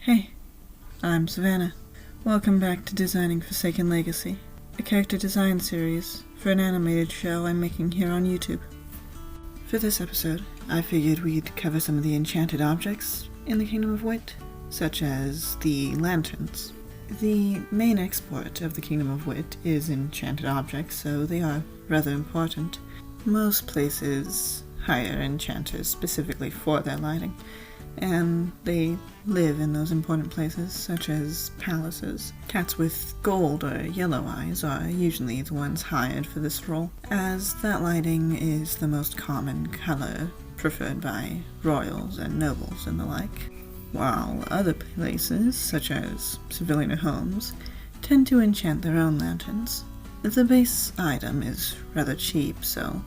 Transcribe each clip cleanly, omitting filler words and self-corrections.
Hey, I'm Savannah. Welcome back to Designing Forsaken Legacy, a character design series for an animated show I'm making here on YouTube. For this episode, I figured we'd cover some of the enchanted objects in the Kingdom of Wit, such as the lanterns. The main export of the Kingdom of Wit is enchanted objects, so they are rather important. Most places hire enchanters specifically for their lighting, and they live in those important places, such as palaces. Cats with gold or yellow eyes are usually the ones hired for this role, as that lighting is the most common color preferred by royals and nobles and the like, while other places, such as civilian homes, tend to enchant their own lanterns. The base item is rather cheap, so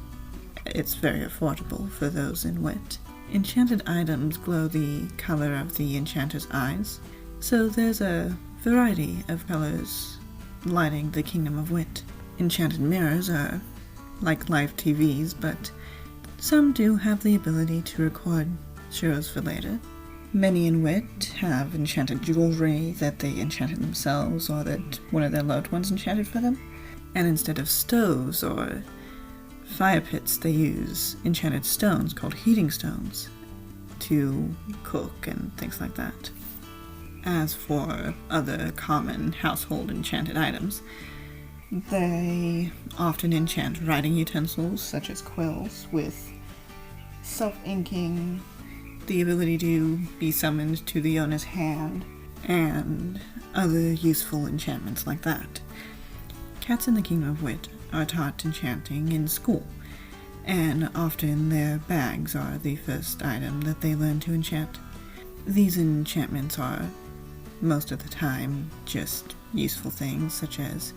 it's very affordable for those in Wit. Enchanted items glow the color of the enchanter's eyes, so there's a variety of colors lighting the Kingdom of Wit. Enchanted mirrors are like live TVs, but some do have the ability to record shows for later. Many in Wit have enchanted jewelry that they enchanted themselves or that one of their loved ones enchanted for them, and instead of stoves or fire pits, they use enchanted stones called heating stones to cook and things like that. As for other common household enchanted items, they often enchant writing utensils such as quills with self-inking, the ability to be summoned to the owner's hand, and other useful enchantments like that. Cats in the Kingdom of Wit are taught enchanting in school, and often their bags are the first item that they learn to enchant. These enchantments are, most of the time, just useful things, such as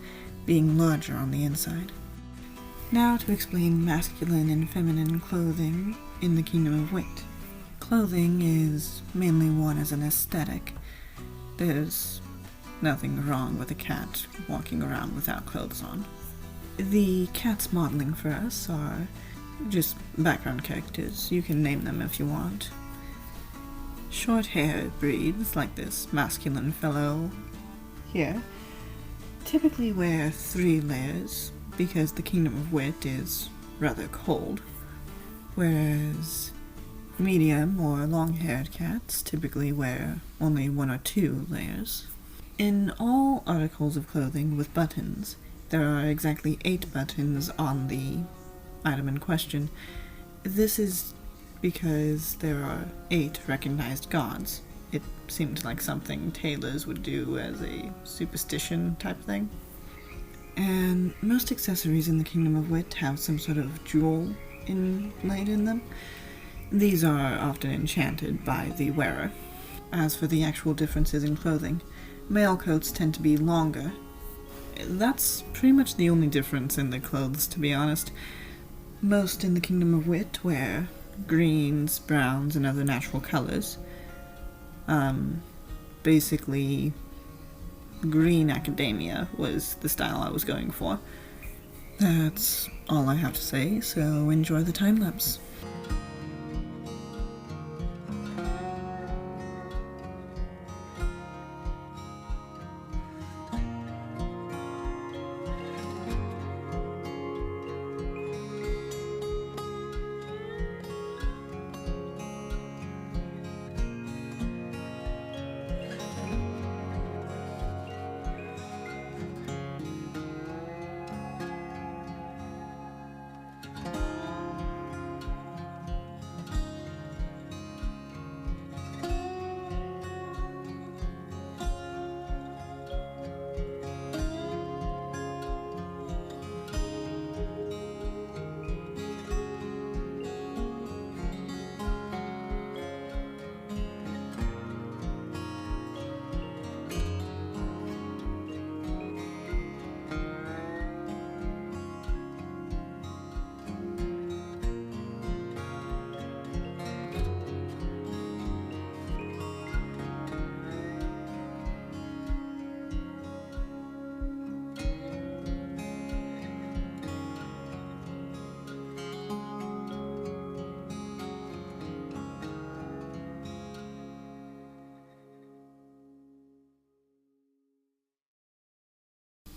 being larger on the inside. Now to explain masculine and feminine clothing in the Kingdom of Wit. Clothing is mainly worn as an aesthetic. There's nothing wrong with a cat walking around without clothes on. The cats modeling for us are just background characters. You can name them if you want. Short-haired breeds, like this masculine fellow here, typically wear 3 layers because the Kingdom of Wit is rather cold, whereas medium or long-haired cats typically wear only 1 or 2 layers. In all articles of clothing with buttons, there are exactly 8 buttons on the item in question. This is because there are 8 recognized gods. It seemed like something tailors would do as a superstition type thing. And most accessories in the Kingdom of Wit have some sort of jewel inlaid in them. These are often enchanted by the wearer. As for the actual differences in clothing, male coats tend to be longer. That's pretty much the only difference in the clothes, to be honest. Most in the Kingdom of Wit wear greens, browns, and other natural colors. Basically, green academia was the style I was going for. That's all I have to say, so enjoy the time-lapse.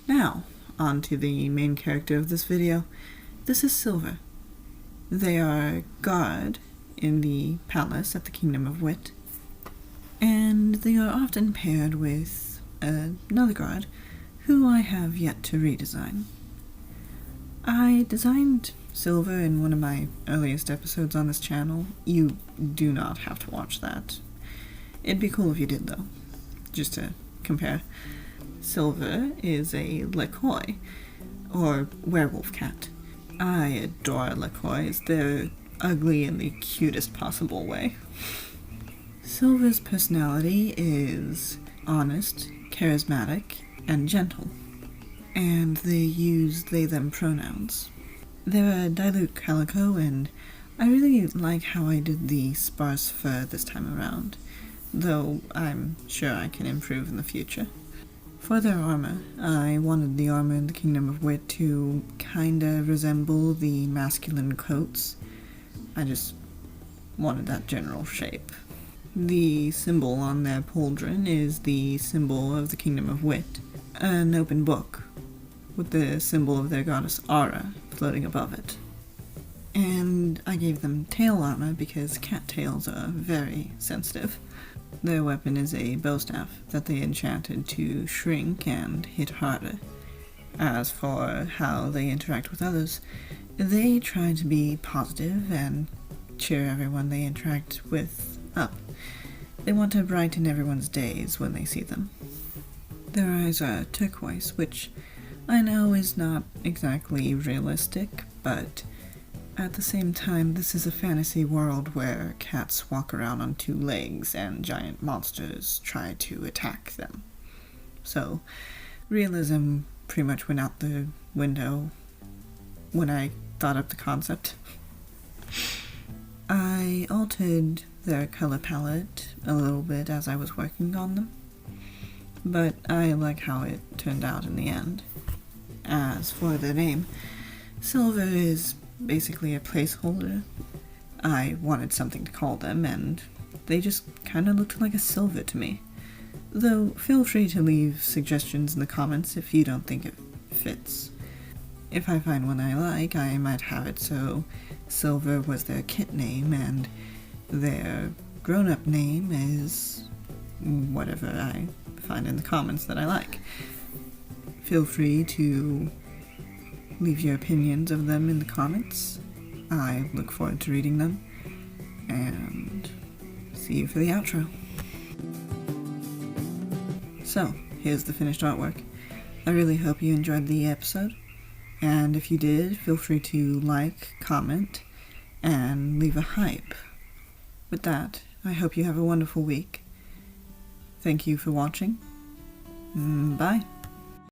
Now, on to the main character of this video. This is Silver. They are a guard in the palace at the Kingdom of Wit, and they are often paired with another guard who I have yet to redesign. I designed Silver in one of my earliest episodes on this channel. You do not have to watch that. It'd be cool if you did, though, just to compare. Silver is a Lecoy, or werewolf cat. I adore Lecoys. They're ugly in the cutest possible way. Silver's personality is honest, charismatic, and gentle, and they use they-them pronouns. They're a dilute calico, and I really like how I did the sparse fur this time around, though I'm sure I can improve in the future. For their armor, I wanted the armor in the Kingdom of Wit to kinda resemble the masculine coats. I just wanted that general shape. The symbol on their pauldron is the symbol of the Kingdom of Wit, an open book, with the symbol of their goddess Ara floating above it. And I gave them tail armor because cat tails are very sensitive. Their weapon is a bowstaff that they enchanted to shrink and hit harder. As for how they interact with others, they try to be positive and cheer everyone they interact with up. They want to brighten everyone's days when they see them. Their eyes are turquoise, which I know is not exactly realistic, but at the same time, this is a fantasy world where cats walk around on two legs and giant monsters try to attack them. So, realism pretty much went out the window when I thought up the concept. I altered their color palette a little bit as I was working on them, but I like how it turned out in the end. As for their name, Silver is basically a placeholder. I wanted something to call them, and they just kind of looked like a silver to me. Though, feel free to leave suggestions in the comments if you don't think it fits. If I find one I like, I might have it so Silver was their kit name, and their grown-up name is whatever I find in the comments that I like. Feel free to leave your opinions of them in the comments. I look forward to reading them, and see you for the outro. So, here's the finished artwork. I really hope you enjoyed the episode, and if you did, feel free to like, comment, and leave a hype. With that, I hope you have a wonderful week. Thank you for watching. Bye.